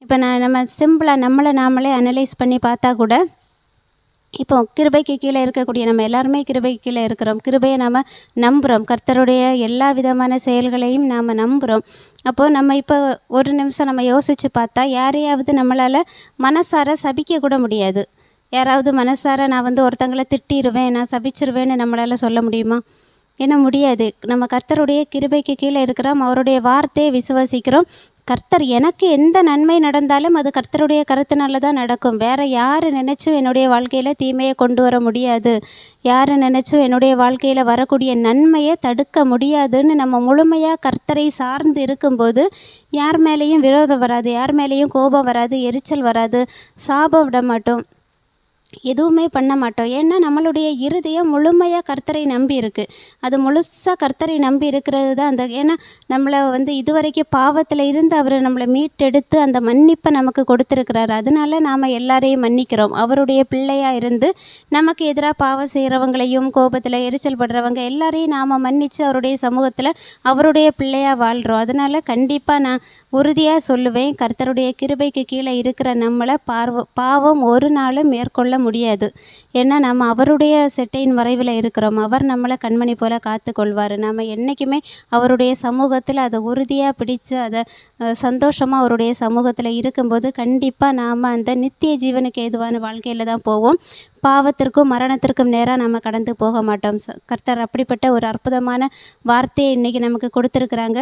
இப்போ நம்ம சிம்பிளாக நம்மளை நாமளே அனலைஸ் பண்ணி பார்த்தா கூட, இப்போ கிருபைக்கு கீழே இருக்கக்கூடிய நம்ம எல்லாருமே கிருபைக்கு கீழே இருக்கிறோம். கிருபையை நாம் நம்புகிறோம். கர்த்தருடைய எல்லா விதமான செயல்களையும் நாம் நம்புகிறோம். அப்போது நம்ம இப்போ ஒரு நிமிஷம் நம்ம யோசித்து பார்த்தா, யாரையாவது நம்மளால் மனசார சபிக்க கூட முடியாது. யாராவது மனசார நான் ஒருத்தங்களை திட்டிடுவேன், நான் சபிச்சிருவேன்னு நம்மளால் சொல்ல முடியுமா? ஏன்னா முடியாது. நம்ம கர்த்தருடைய கிருபைக்கு கீழே இருக்கிறோம். அவருடைய வார்த்தையை விசுவாசிக்கிறோம். கர்த்தர் எனக்கு எந்த நன்மை நடந்தாலும் அது கர்த்தருடைய கருத்தினால தான் நடக்கும். வேறு யார் நினச்சும் என்னுடைய வாழ்க்கையில் தீமையை கொண்டு வர முடியாது. யார் நினச்சும் என்னுடைய வாழ்க்கையில் வரக்கூடிய நன்மையை தடுக்க முடியாதுன்னு நம்ம முழுமையாக கர்த்தரை சார்ந்து இருக்கும்போது யார் மேலேயும் விரோதம் வராது, யார் மேலேயும் கோபம் வராது, எரிச்சல் வராது, சாபம் விட மாட்டோம், எதுவுமே பண்ண மாட்டோம். ஏன்னா நம்மளுடைய இருதயம் முழுமையாக கர்த்தரை நம்பி இருக்குது. அது முழுசாக கர்த்தரை நம்பி இருக்கிறது தான் ஏன்னா நம்மளை இதுவரைக்கும் பாவத்தில் இருந்து அவர் நம்மளை மீட்டெடுத்து அந்த மன்னிப்பை நமக்கு கொடுத்துருக்கிறாரு. அதனால நாம் எல்லாரையும் மன்னிக்கிறோம். அவருடைய பிள்ளையாக இருந்து நமக்கு எதிராக பாவம் செய்கிறவங்களையும், கோபத்தில் எரிச்சல் படுறவங்க எல்லாரையும் நாம் மன்னித்து அவருடைய சமூகத்தில் அவருடைய பிள்ளையாக வாழ்கிறோம். அதனால் கண்டிப்பாக நான் உறுதியாக சொல்லுவேன், கர்த்தருடைய கிருபைக்கு கீழே இருக்கிற நம்மளை பாவம் ஒரு நாளும் மேற்கொள்ள முடியாது. ஏன்னா நம்ம அவருடைய செட்டையின் வரைவில் இருக்கிறோம். அவர் நம்மளை கண்மணி போல காத்து கொள்வார். நாம் என்றைக்குமே அவருடைய சமூகத்தில் அதை உறுதியாக பிடிச்சு அதை சந்தோஷமாக அவருடைய சமூகத்தில் இருக்கும்போது கண்டிப்பாக நாம் அந்த நித்திய ஜீவனுக்கு ஏதுவான வாழ்க்கையில் தான் போவோம். பாவத்திற்கும் மரணத்திற்கும் நேராக நம்ம கடந்து போக மாட்டோம். கர்த்தர் அப்படிப்பட்ட ஒரு அற்புதமான வார்த்தையை இன்றைக்கி நமக்கு கொடுத்துருக்குறாங்க.